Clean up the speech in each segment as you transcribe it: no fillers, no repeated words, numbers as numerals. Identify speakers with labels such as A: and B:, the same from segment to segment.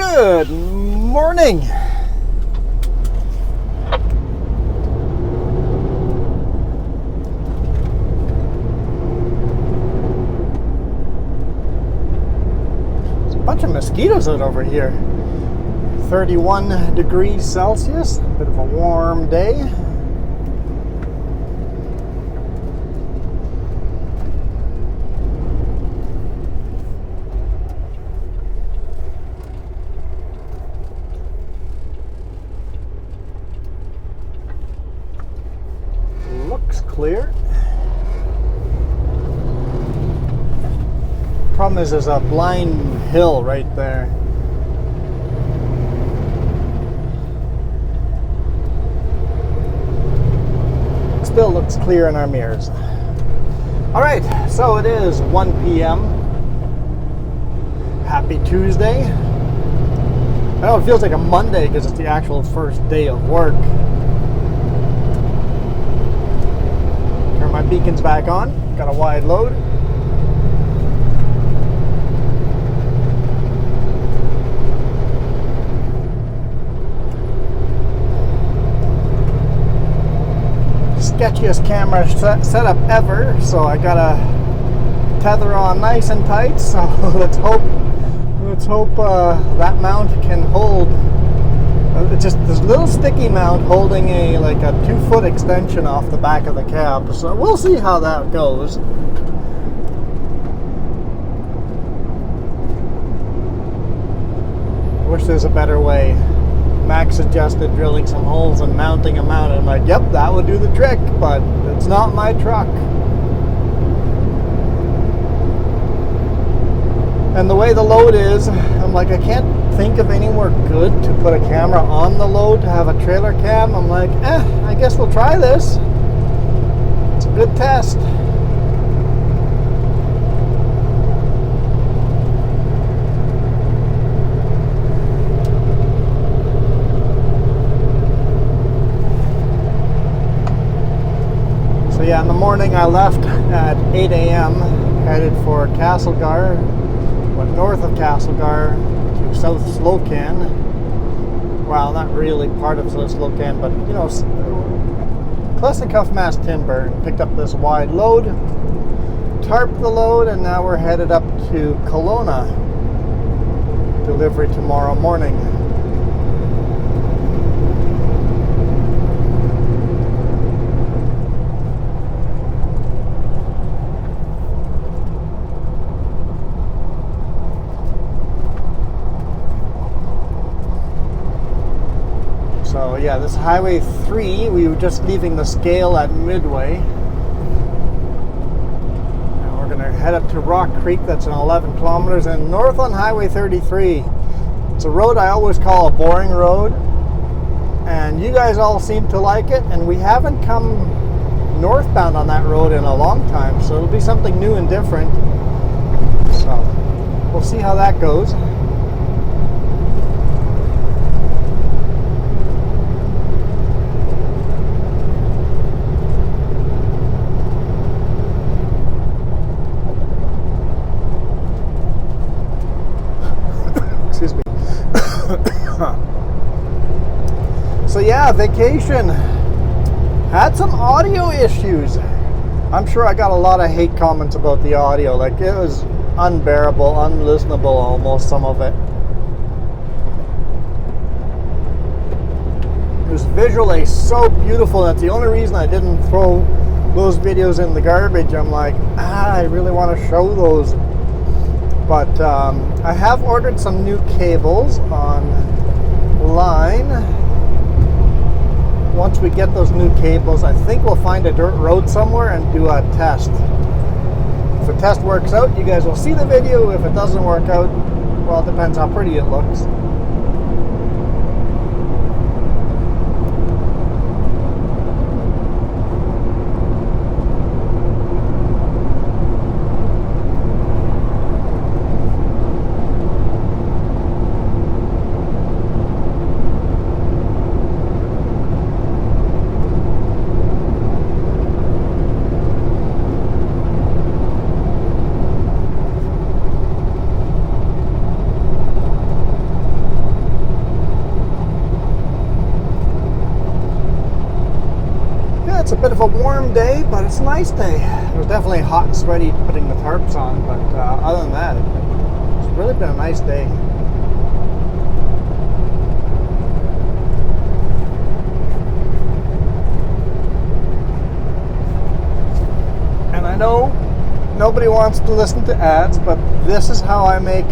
A: Good morning. There's a bunch of mosquitoes out over here. 31 degrees Celsius, a bit of a warm day. Looks clear. Problem is there's a blind hill right there. Still looks clear in our mirrors. All right, so it is 1 p.m. Happy Tuesday. I know it feels like a Monday because it's the actual first day of work. Turn my beacons back on. Got a wide load. Sketchiest camera setup ever, so I got a tether on nice and tight, so let's hope that mount can hold. It's just this little sticky mount holding a 2-foot extension off the back of the cab, so we'll see how that goes. Wish there's a better way. Max suggested drilling some holes and mounting them out, and I'm like, yep, that would do the trick, but it's not my truck. And the way the load is, I'm like, I can't think of anywhere good to put a camera on the load to have a trailer cam. I'm like, I guess we'll try this. It's a good test. So yeah, in the morning I left at 8 a.m. headed for Castlegar, went north of Castlegar to South Slocan. Well, not really part of South Slocan, but you know, classic cuff mass timber. Picked up this wide load, tarped the load, and now we're headed up to Kelowna. Delivery tomorrow morning. So yeah, this Highway 3, we were just leaving the scale at Midway. Now we're gonna head up to Rock Creek, that's in 11 kilometers, and north on Highway 33. It's a road I always call a boring road, and you guys all seem to like it, and we haven't come northbound on that road in a long time, so it'll be something new and different. So we'll see how that goes. Excuse me. So yeah, vacation. Had some audio issues. I'm sure I got a lot of hate comments about the audio. Like, it was unbearable, unlistenable almost, some of it. It was visually so beautiful. That's the only reason I didn't throw those videos in the garbage. I'm like, I really want to show those. But I have ordered some new cables online. Once we get those new cables, I think we'll find a dirt road somewhere and do a test. If the test works out, you guys will see the video. If it doesn't work out, well, it depends how pretty it looks. But it's a nice day. It was definitely hot and sweaty putting the tarps on, but other than that, it's really been a nice day. And I know nobody wants to listen to ads, but this is how I make.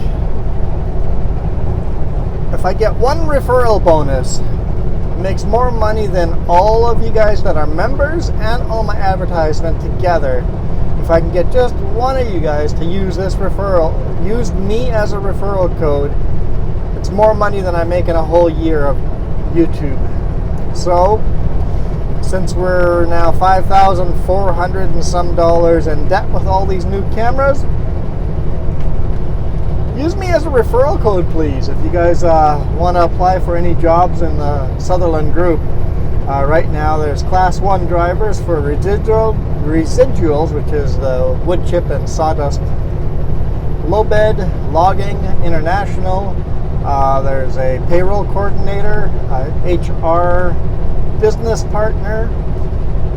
A: If I get one referral bonus, it makes more money than all of you guys that are members and all my advertisement together. If I can get just one of you guys to use this referral, use me as a referral code, it's more money than I make in a whole year of YouTube. So, since we're now $5,400 and some in debt with all these new cameras, use me as a referral code, please, if you guys want to apply for any jobs in the Sutherland group. Right now there's Class 1 drivers for residuals, which is the wood chip and sawdust, low bed, logging, international. There's a payroll coordinator, HR business partner,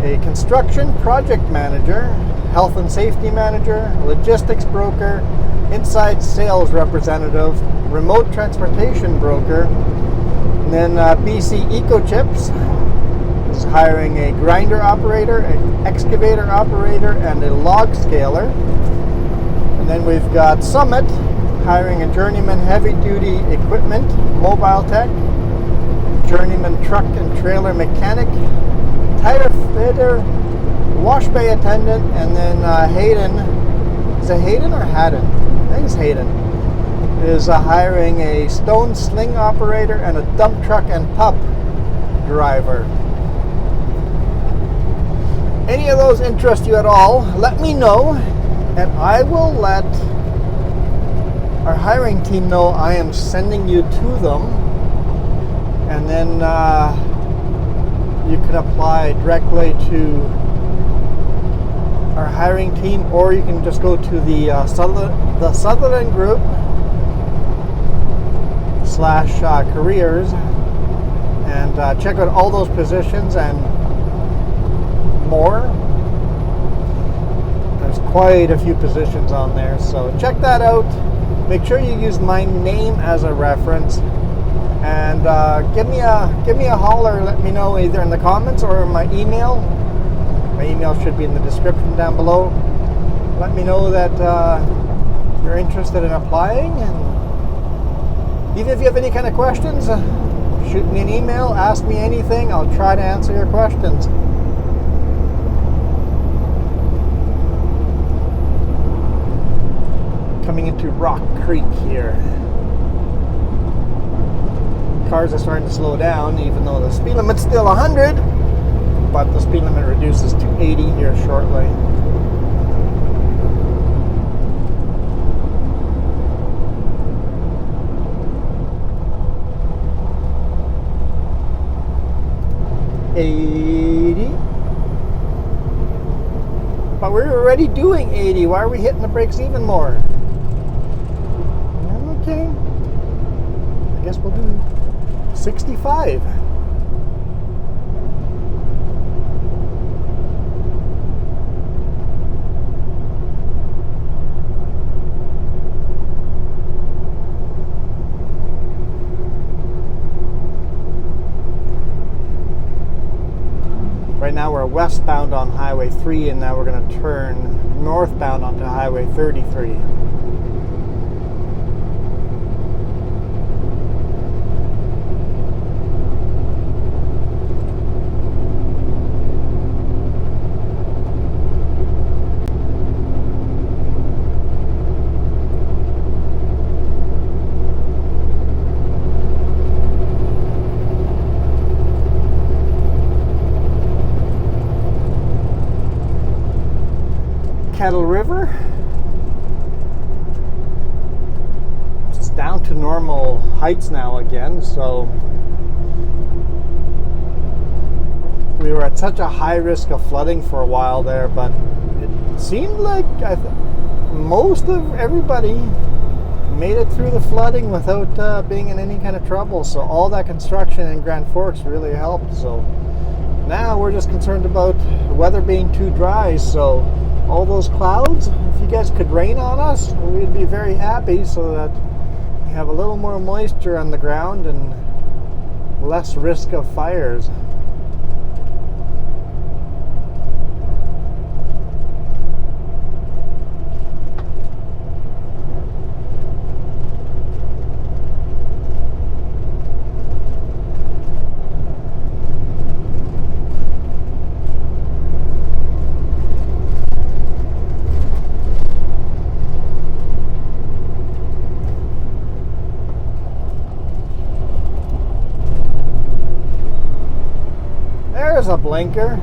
A: a construction project manager, health and safety manager, logistics broker, inside sales representative, remote transportation broker. And then BC EcoChips is hiring a grinder operator, an excavator operator, and a log scaler. And then we've got Summit hiring a journeyman heavy duty equipment, mobile tech, journeyman truck and trailer mechanic, tire fitter, wash bay attendant, and then Hayden, is it Hayden or Haddon? I think it's Hayden, is hiring a stone sling operator and a dump truck and pup driver. Any of those interest you at all, let me know, and I will let our hiring team know I am sending you to them. And then you can apply directly to our hiring team, or you can just go to the Sutherland group / careers and check out all those positions and more. There's quite a few positions on there, so check that out. Make sure you use my name as a reference. And give me a holler. Let me know either in the comments or my email. My email should be in the description down below. Let me know that you're interested in applying. And even if you have any kind of questions, shoot me an email. Ask me anything. I'll try to answer your questions. Coming into Rock Creek here. Cars are starting to slow down, even though the speed limit's still 100, but the speed limit reduces to 80 here shortly. But we're already doing 80. Why are we hitting the brakes even more? Okay, I guess we'll do 65. Right now we're westbound on Highway 3, and now we're going to turn northbound onto Highway 33. Kettle River. It's down to normal heights now again, so we were at such a high risk of flooding for a while there, but it seemed like most of everybody made it through the flooding without being in any kind of trouble. So all that construction in Grand Forks really helped. So Now we're just concerned about weather being too dry, so all those clouds, if you guys could rain on us, we'd be very happy so that we have a little more moisture on the ground and less risk of fires. There's a blinker.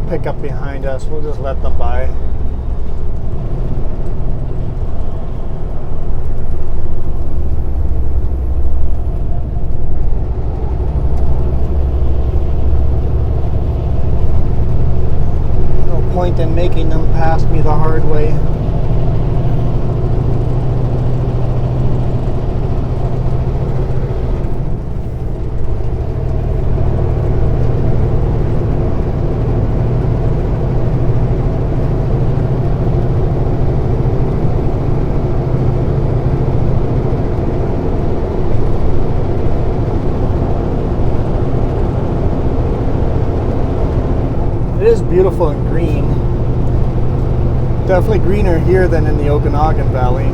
A: Pickup behind us, we'll just let them by. No point in making them pass me the hard way. It is beautiful and green. Definitely greener here than in the Okanagan Valley.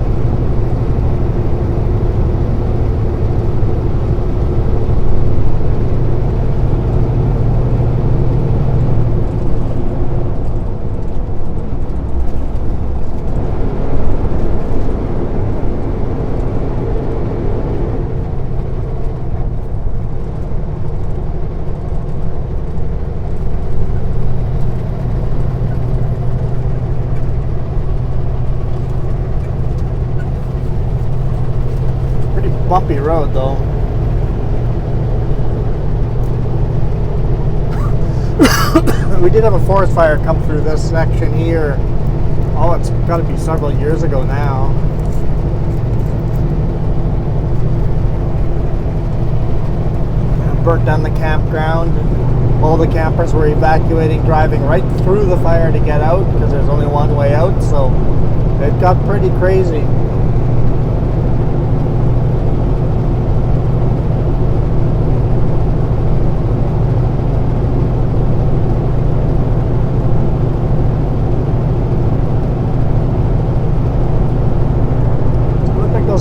A: Bumpy road though. We did have a forest fire come through this section here. Oh, it's got to be several years ago now. Burnt down the campground. All the campers were evacuating, driving right through the fire to get out because there's only one way out, so it got pretty crazy.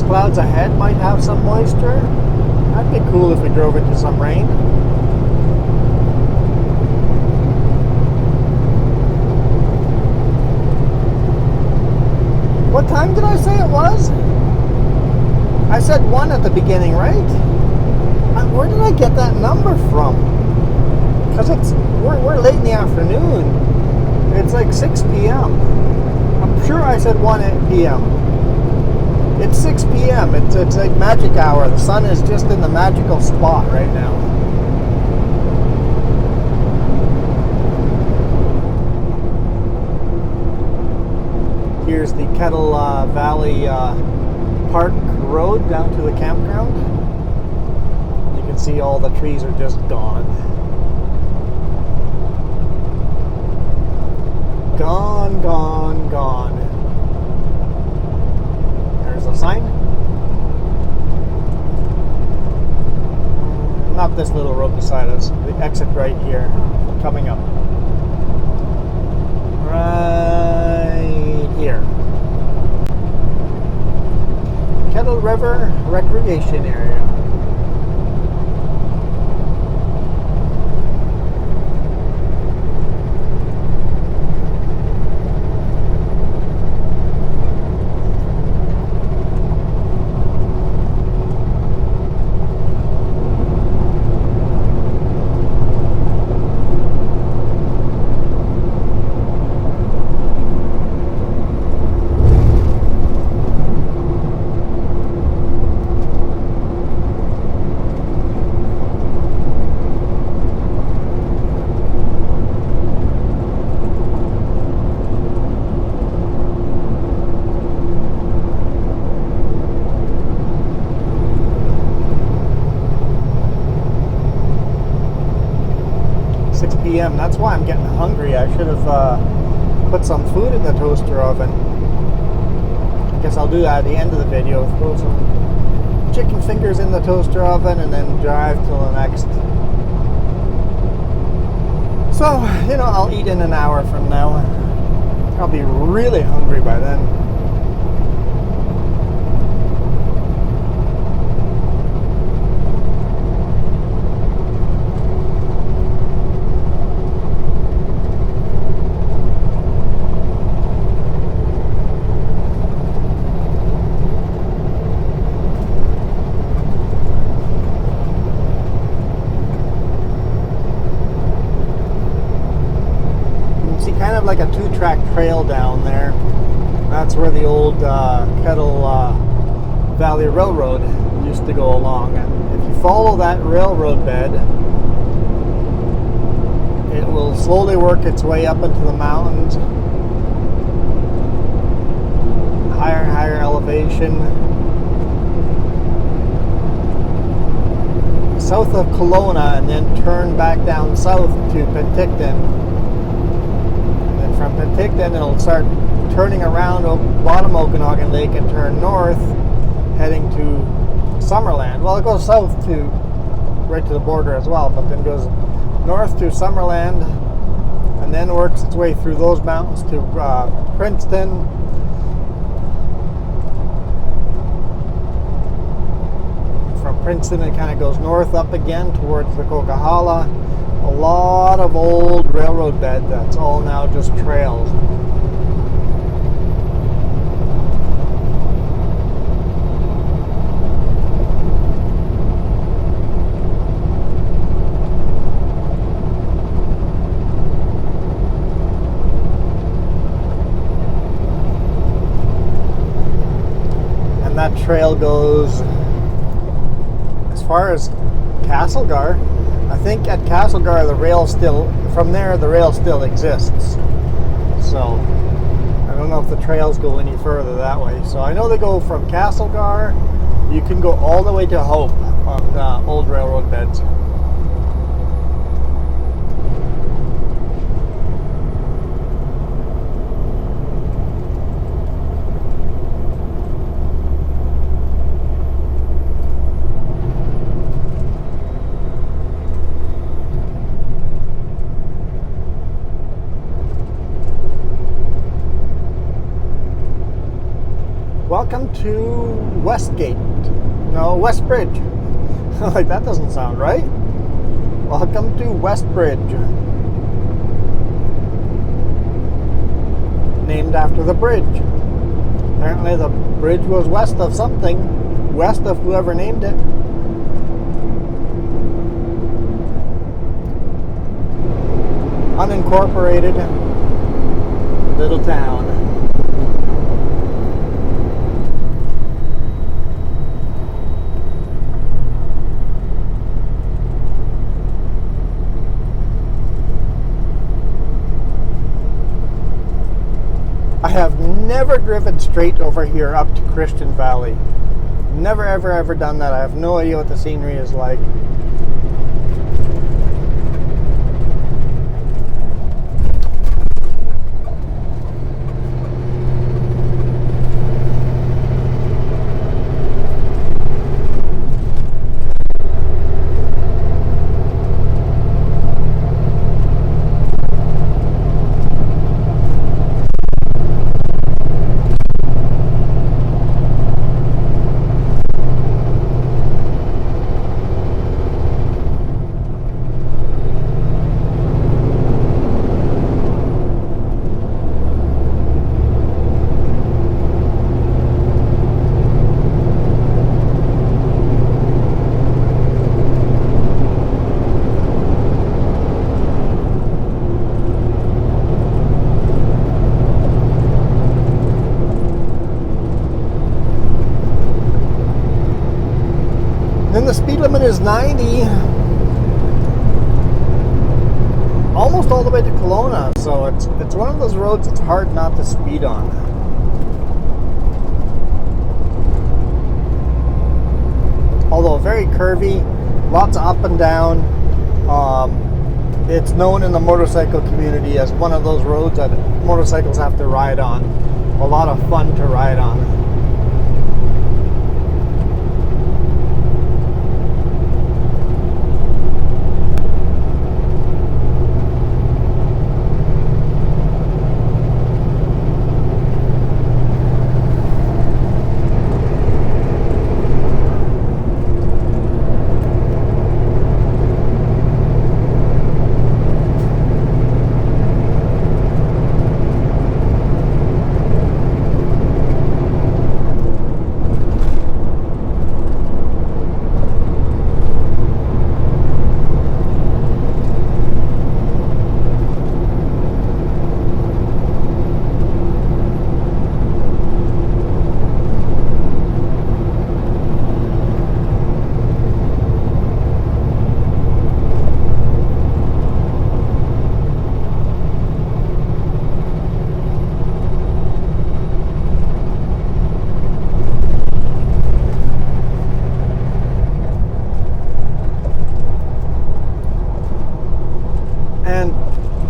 A: Clouds ahead might have some moisture. That'd be cool if we drove into some rain. What time did I say it was? I said 1 at the beginning, right? Where did I get that number from? Because we're late in the afternoon. It's like 6 p.m. I'm sure I said 1 p.m. It's 6 p.m. It's like magic hour. The sun is just in the magical spot right now. Here's the Kettle Valley Park Road down to the campground. You can see all the trees are just gone. Gone, gone, gone. There's a sign. right here, coming up. Right here. Kettle River Recreation Area. p.m. That's why I'm getting hungry. I should have put some food in the toaster oven. I guess I'll do that at the end of the video. Throw some chicken fingers in the toaster oven and then drive till the next. So, you know, I'll eat in an hour from now. I'll be really hungry by then. Kind of like a two-track trail down there. That's where the old Kettle Valley Railroad used to go along. And if you follow that railroad bed, it will slowly work its way up into the mountains. Higher and higher elevation. South of Kelowna, and then turn back down south to Penticton. From Penticton, it'll start turning around bottom Okanagan Lake and turn north, heading to Summerland. Well, it goes south to right to the border as well, but then goes north to Summerland, and then works its way through those mountains to Princeton. From Princeton, it kind of goes north up again towards the Coquihalla. A lot of old railroad bed that's all now just trails. And that trail goes as far as Castlegar. I think at Castlegar the rail still exists. So I don't know if the trails go any further that way. So I know they go from Castlegar. You can go all the way to Hope on old railroad beds. Welcome to Westgate. No, Westbridge. Like, that doesn't sound right. Welcome to Westbridge. Named after the bridge. Apparently the bridge was west of something. West of whoever named it. Unincorporated little town. I have never driven straight over here up to Christian Valley. Never, ever done that. I have no idea what the scenery is like. the speed limit is 90, almost all the way to Kelowna, so it's one of those roads it's hard not to speed on. Although very curvy, lots of up and down. It's known in the motorcycle community as one of those roads that motorcycles have to ride on. A lot of fun to ride on.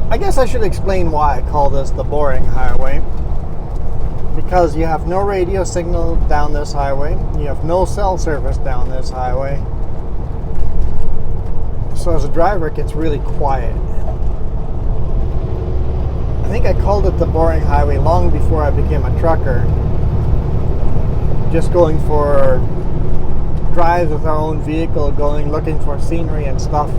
A: I guess I should explain why I call this the boring highway. Because you have no radio signal down this highway. You have no cell service down this highway. So as a driver, it gets really quiet. I think I called it the boring highway long before I became a trucker. Just going for drives with our own vehicle, looking for scenery and stuff.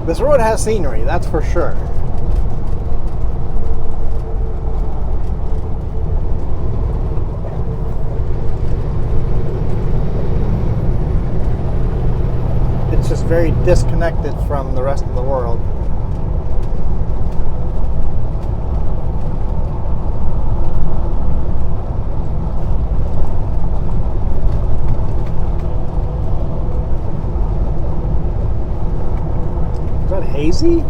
A: This road has scenery, that's for sure. It's just very disconnected from the rest of the world. Hazy?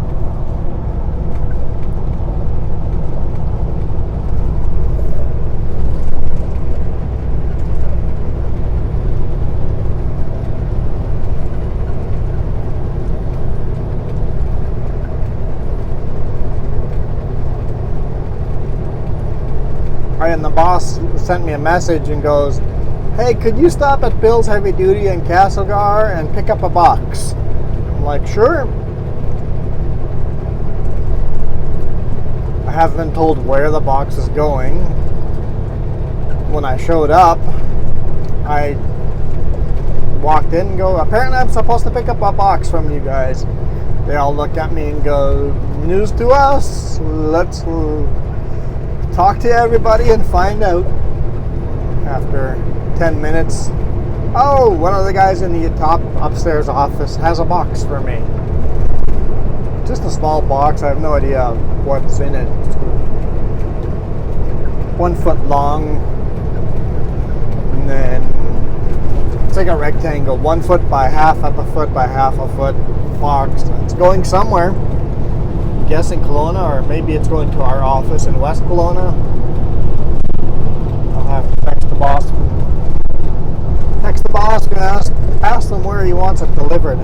A: And the boss sent me a message and goes, "Hey, could you stop at Bill's Heavy Duty in Castlegar and pick up a box?" I'm like, "Sure." I haven't been told where the box is going. When I showed up, I walked in and go, "Apparently I'm supposed to pick up a box from you guys." They all look at me and go, "News to us. Let's talk to everybody and find out." After 10 minutes, "Oh, one of the guys in the top upstairs office has a box for me." Just a small box. I have no idea what's in it. 1 foot long, and then it's like a rectangle, 1 foot by half a foot by half a foot box. It's going somewhere. I'm guessing Kelowna, or maybe it's going to our office in West Kelowna. I'll have to text the boss. And ask them where he wants it delivered.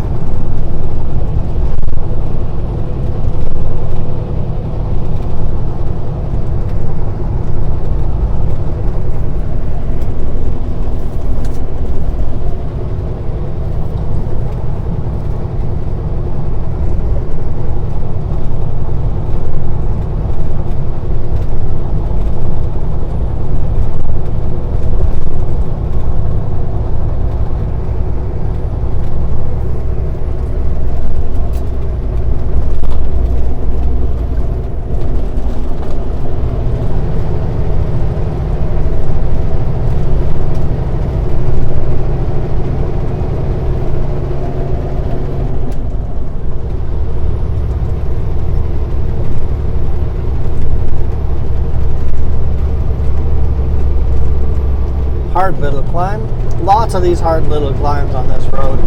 A: hard little climb. Lots of these hard little climbs on this road.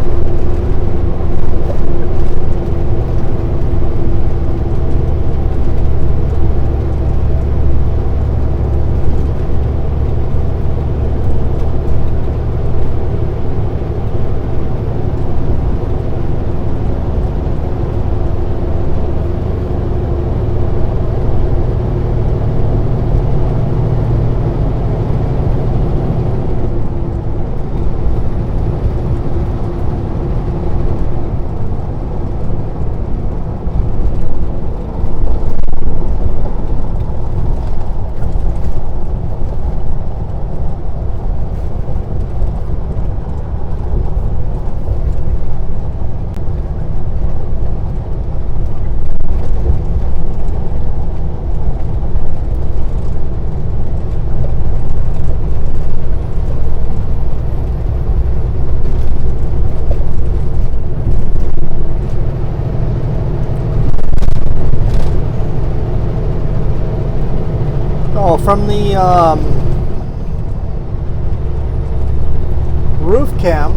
A: From the roof cam,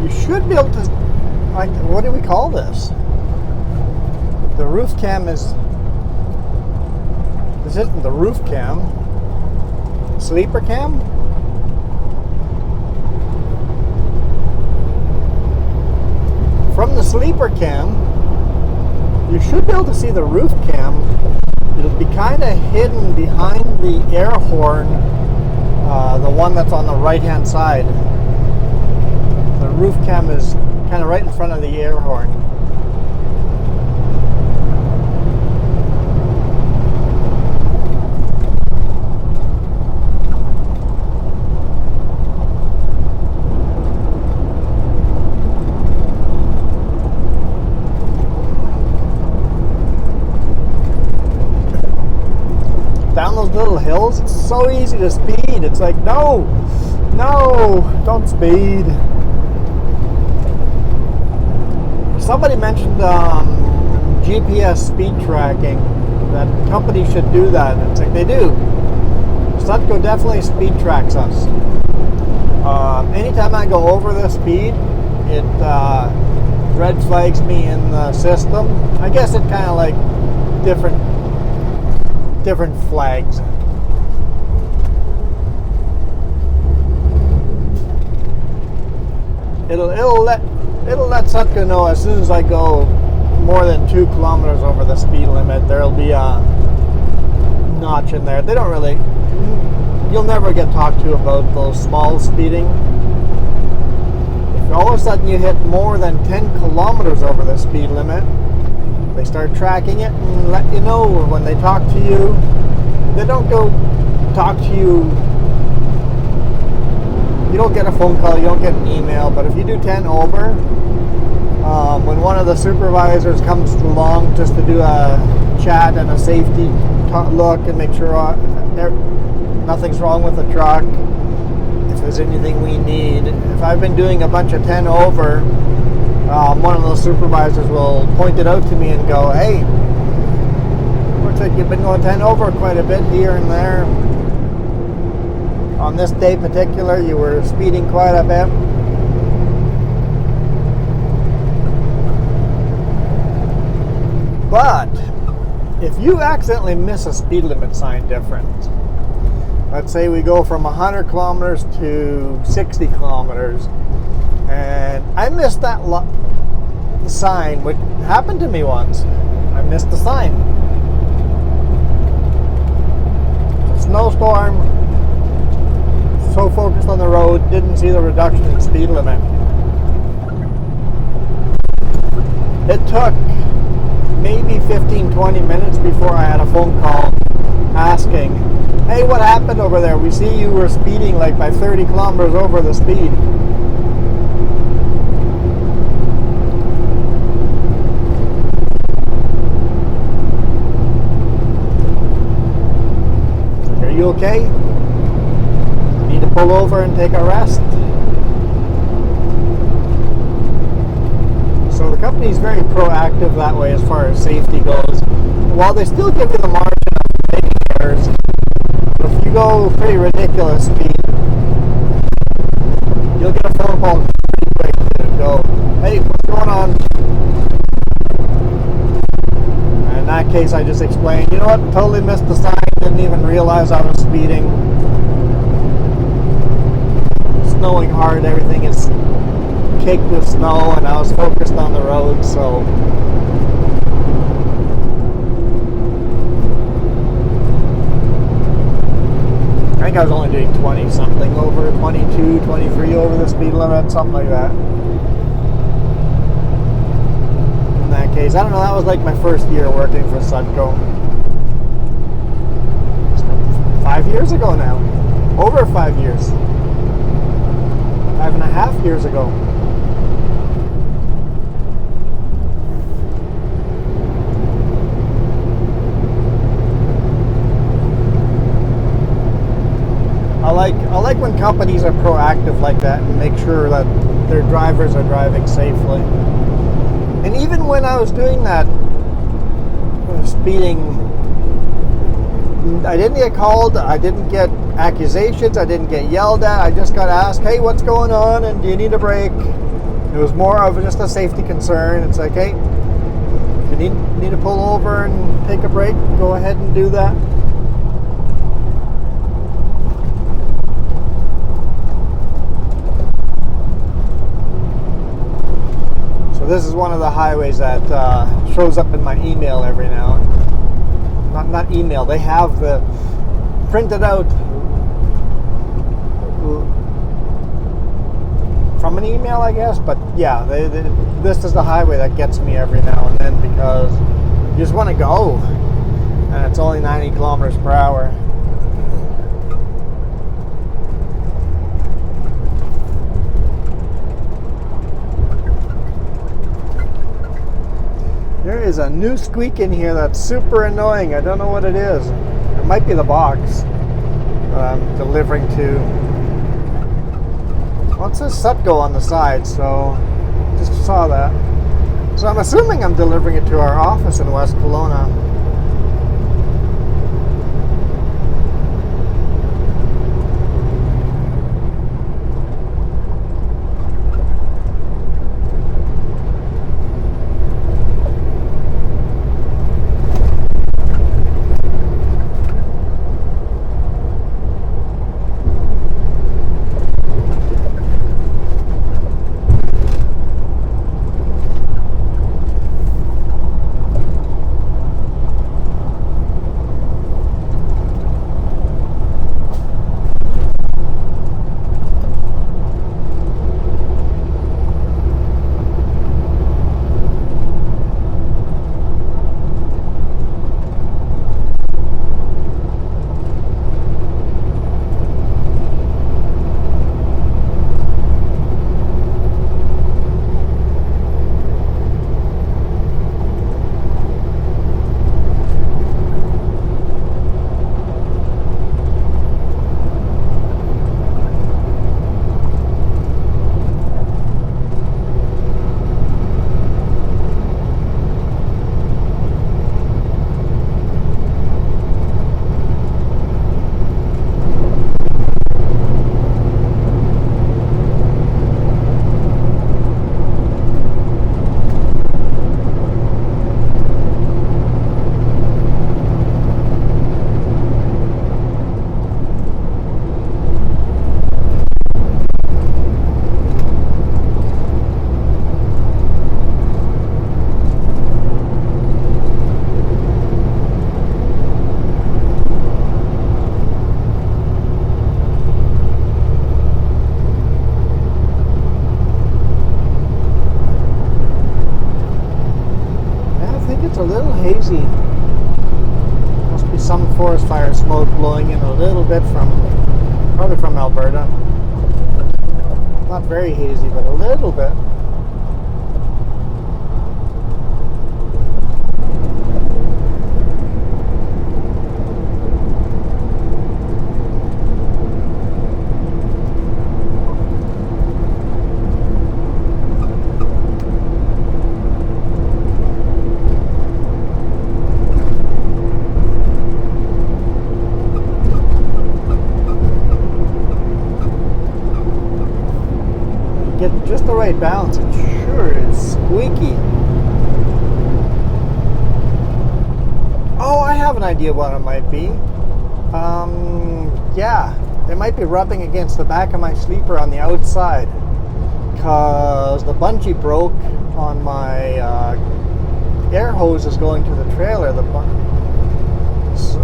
A: you should be able to, like, what do we call this? The roof cam is, this isn't the roof cam, sleeper cam? From the sleeper cam, you should be able to see the roof cam. It'll be kind of hidden behind the air horn, the one that's on the right hand side. The roof cam is kind of right in front of the air horn. Down those little hills, it's so easy to speed. It's like, no, don't speed. Somebody mentioned GPS speed tracking, that companies should do that. It's like, they do. Sutco definitely speed tracks us. Anytime I go over the speed, it red flags me in the system. I guess it kind of like different flags. It'll let Sutco know as soon as I go more than 2 kilometers over the speed limit. There'll be a notch in there. They don't really. You'll never get talked to about those small speeding. If all of a sudden you hit more than 10 kilometers over the speed limit, they start tracking it and let you know. When they talk to you, they don't go talk to you. You don't get a phone call, you don't get an email, but if you do 10 over, when one of the supervisors comes along just to do a chat and a safety look and make sure nothing's wrong with the truck, if there's anything we need. If I've been doing a bunch of 10 over, one of those supervisors will point it out to me and go, hey, looks like you've been going 10 over quite a bit here and there. On this day particular, you were speeding quite a bit. But if you accidentally miss a speed limit sign difference, let's say we go from 100 kilometers to 60 kilometers, and I missed that sign, which happened to me once. I missed the sign. Snowstorm, so focused on the road, didn't see the reduction in speed limit. It took maybe 15-20 minutes before I had a phone call asking, hey, what happened over there? We see you were speeding like by 30 kilometers over the speed. Are you okay? Need to pull over and take a rest? So the company's very proactive that way as far as safety goes. While they still give you the margin of making errors, if you go pretty ridiculous speed, you'll get a phone call pretty quick to go, hey, what's going on? And in that case, I just explained, you know what, totally missed the sign, didn't even realize I was speeding. Snowing hard, everything is caked with snow, and I was focused on the road, so I think I was only doing 20 something over, 22, 23 over the speed limit, something like that. In that case, I don't know, that was like my first year working for Sudco. 5 years ago now. Over 5 years. 5.5 years ago. I like when companies are proactive like that and make sure that their drivers are driving safely. And even when I was doing that speeding, I didn't get called, I didn't get accusations, I didn't get yelled at, I just got asked, hey, what's going on, and do you need a break? It was more of just a safety concern. It's like, hey, if you need to pull over and take a break, go ahead and do that. So this is one of the highways that shows up in my email every now and then. Not email, they have the printed out from an email, I guess, but yeah, this is the highway that gets me every now and then because you just want to go, and it's only 90 kilometers per hour. There is a new squeak in here that's super annoying. I don't know what it is. It might be the box that I'm delivering to. Well, it says Sudco on the side, so just saw that. So I'm assuming I'm delivering it to our office in West Kelowna. Hazy. Must be some forest fire smoke blowing in a little bit probably from Alberta. Not very hazy, but a little bit. 4-way balance, it sure is squeaky. Oh, I have an idea what it might be. Yeah, it might be rubbing against the back of my sleeper on the outside, because the bungee broke on my air hose is going to the trailer. So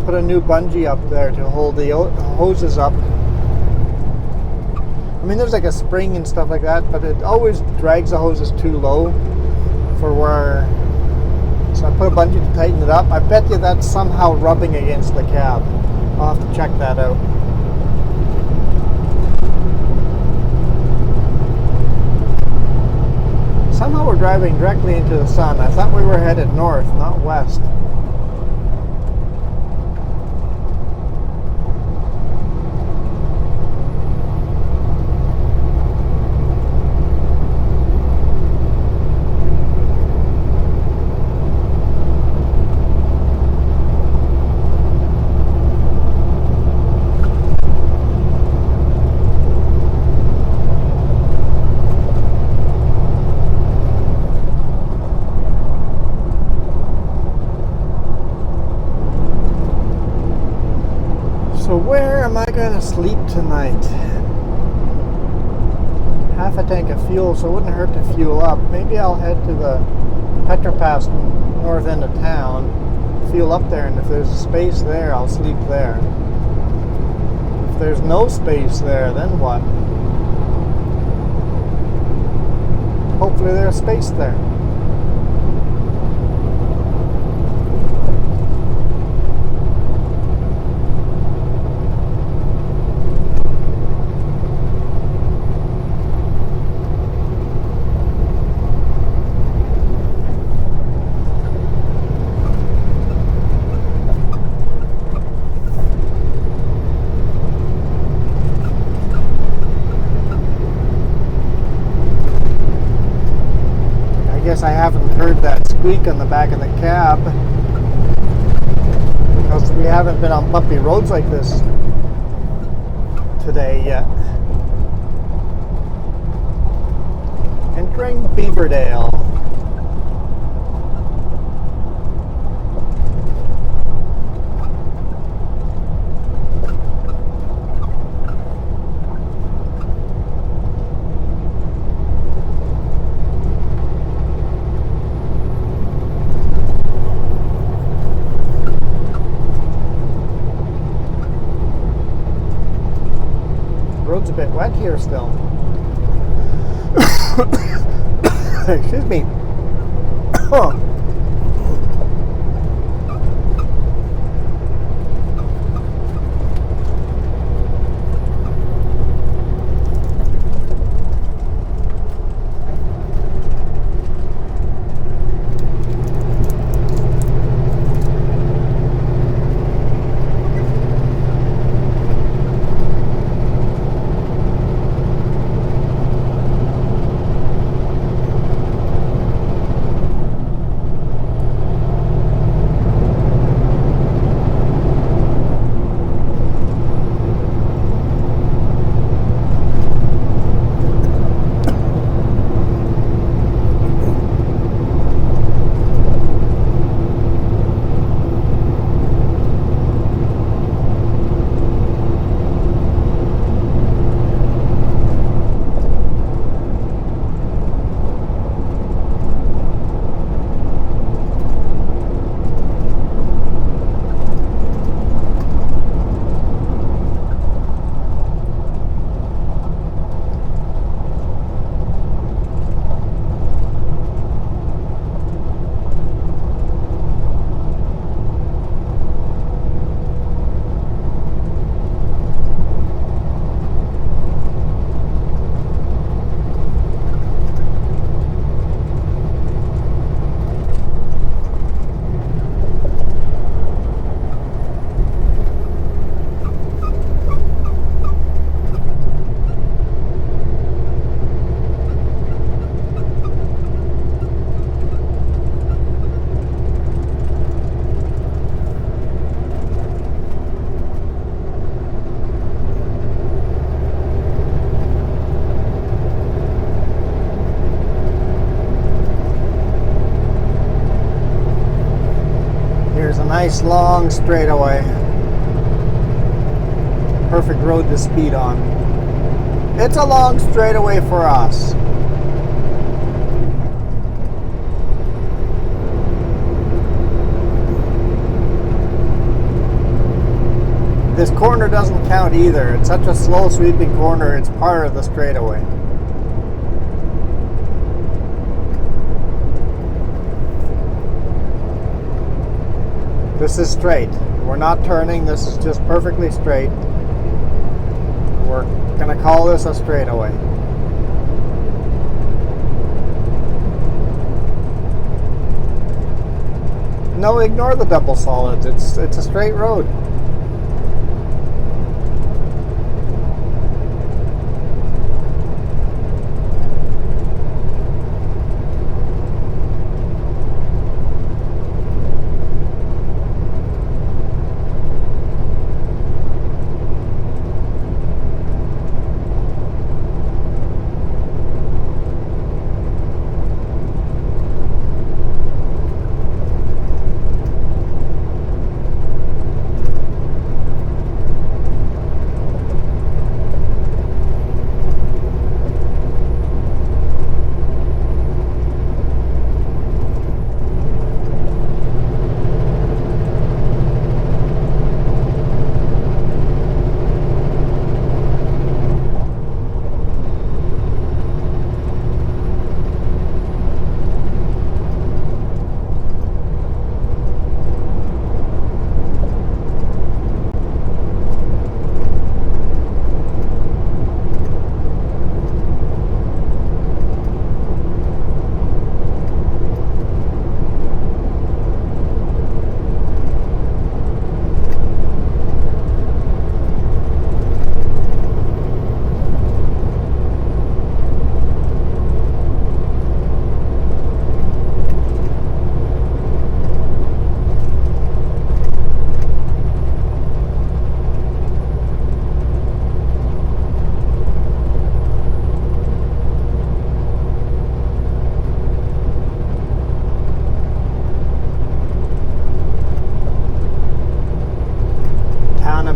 A: put a new bungee up there to hold the hoses up. I mean, there's like a spring and stuff like that, but it always drags the hoses too low for where. So I put a bungee to tighten it up. I bet you that's somehow rubbing against the cab. I'll have to check that out. Somehow we're driving directly into the sun. I thought we were headed north, not west. So where am I going to sleep tonight? Half a tank of fuel, so it wouldn't hurt to fuel up. Maybe I'll head to the Petropass north end of town, fuel up there, and if there's a space there, I'll sleep there. If there's no space there, then what? Hopefully there's space there. I haven't heard that squeak on the back of the cab because we haven't been on bumpy roads like this today yet. Entering Beaverdale. Road's a bit wet here still. Excuse me. Nice long straightaway. Perfect road to speed on. It's a long straightaway for us. This corner doesn't count either. It's such a slow sweeping corner, it's part of the straightaway. This is straight. We're not turning, this is just perfectly straight. We're gonna call this a straightaway. No, ignore the double solids. It's a straight road.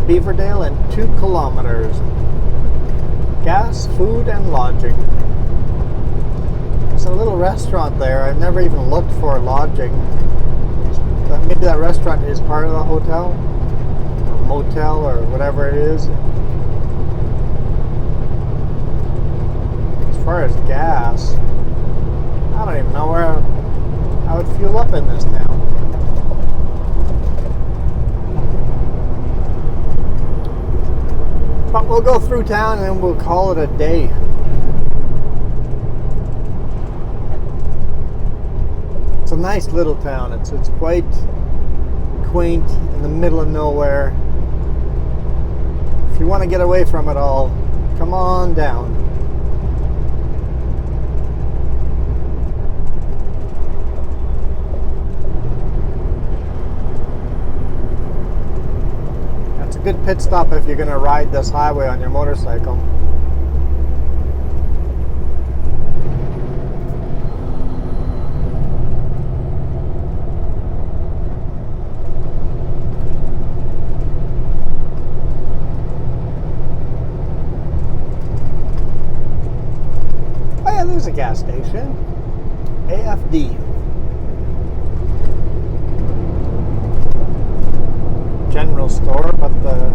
A: Beaverdale in 2 kilometers. Gas, food, and lodging. There's a little restaurant there. I've never even looked for lodging. Maybe that restaurant is part of the hotel, or motel, or whatever it is. As far as gas, I don't even know where I would fuel up in this town. But we'll go through town and then we'll call it a day. It's a nice little town. It's quite quaint in the middle of nowhere. If you want to get away from it all, come on down. Good pit stop if you're going to ride this highway on your motorcycle. Oh yeah, there's a gas station. AFD. General store, but the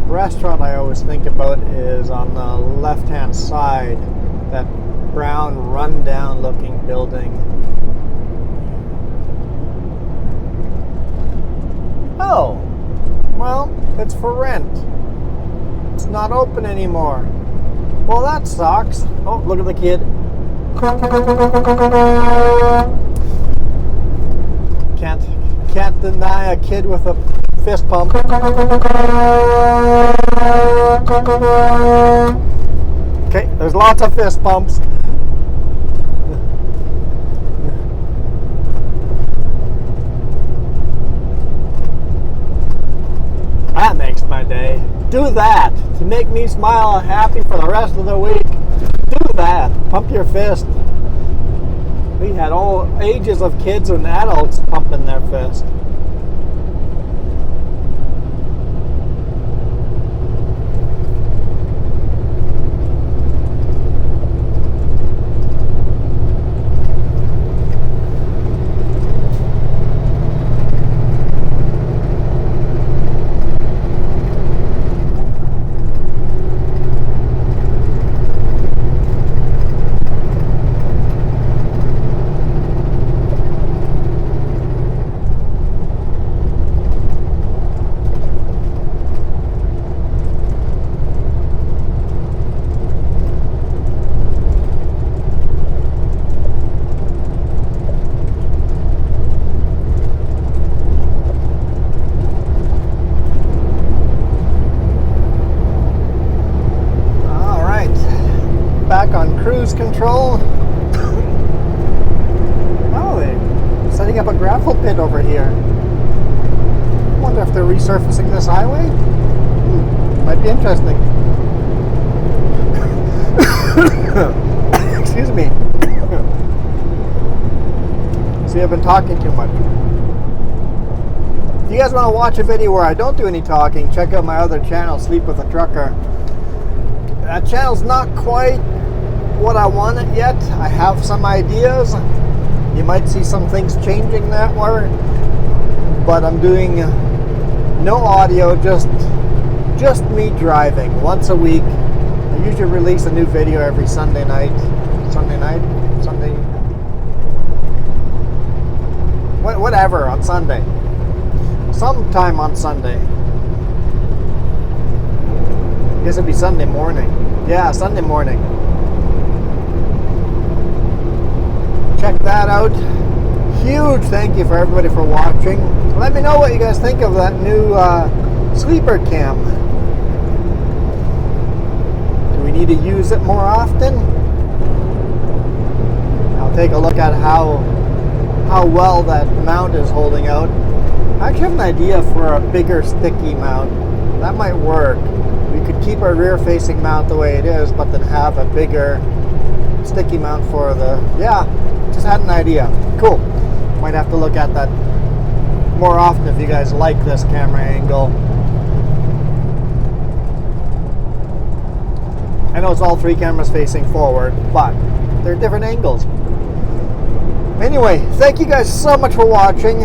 A: restaurant I always think about is on the left-hand side, that brown run-down looking building. Oh, well, it's for rent. It's not open anymore. Well, that sucks. Oh, look at the kid. Can't deny a kid with a fist pump. Okay, there's lots of fist pumps. That makes my day. Do that to make me smile happy for the rest of the week. Do that. Pump your fist. We had all ages of kids and adults pumping their fist. cruise control. Oh, they're setting up a gravel pit over here. Wonder if they're resurfacing this highway? Might be interesting. Excuse me. See, I've been talking too much. If you guys want to watch a video where I don't do any talking, check out my other channel, Sleep with a Trucker. That channel's not quite what I want it yet. I have some ideas. You might see some things changing that way. But I'm doing no audio, just me driving once a week. I usually release a new video every Sunday night. Whatever, on Sunday. Sometime on Sunday. I guess it'd be Sunday morning. Yeah, Sunday morning. Check that out. Huge thank you for everybody for watching. Let me know what you guys think of that new sleeper cam. Do we need to use it more often? I'll take a look at how well that mount is holding out. I actually have an idea for a bigger sticky mount. That might work. We could keep our rear facing mount the way it is, but then have a bigger sticky mount for the, yeah, just had an idea. Cool. Might have to look at that more often if you guys like this camera angle. I know it's all three cameras facing forward, but they're different angles. Anyway, thank you guys so much for watching.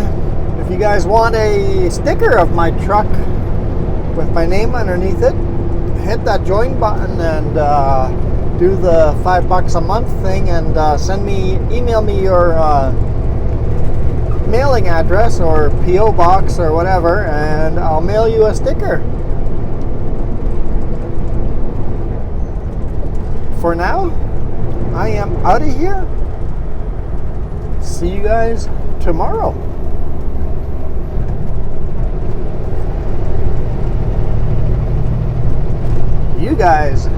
A: If you guys want a sticker of my truck with my name underneath it, hit that join button and do the $5 a month thing and email me your mailing address or PO box or whatever, and I'll mail you a sticker. For now, I am out of here. See you guys tomorrow. You guys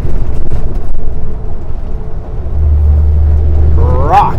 A: rock.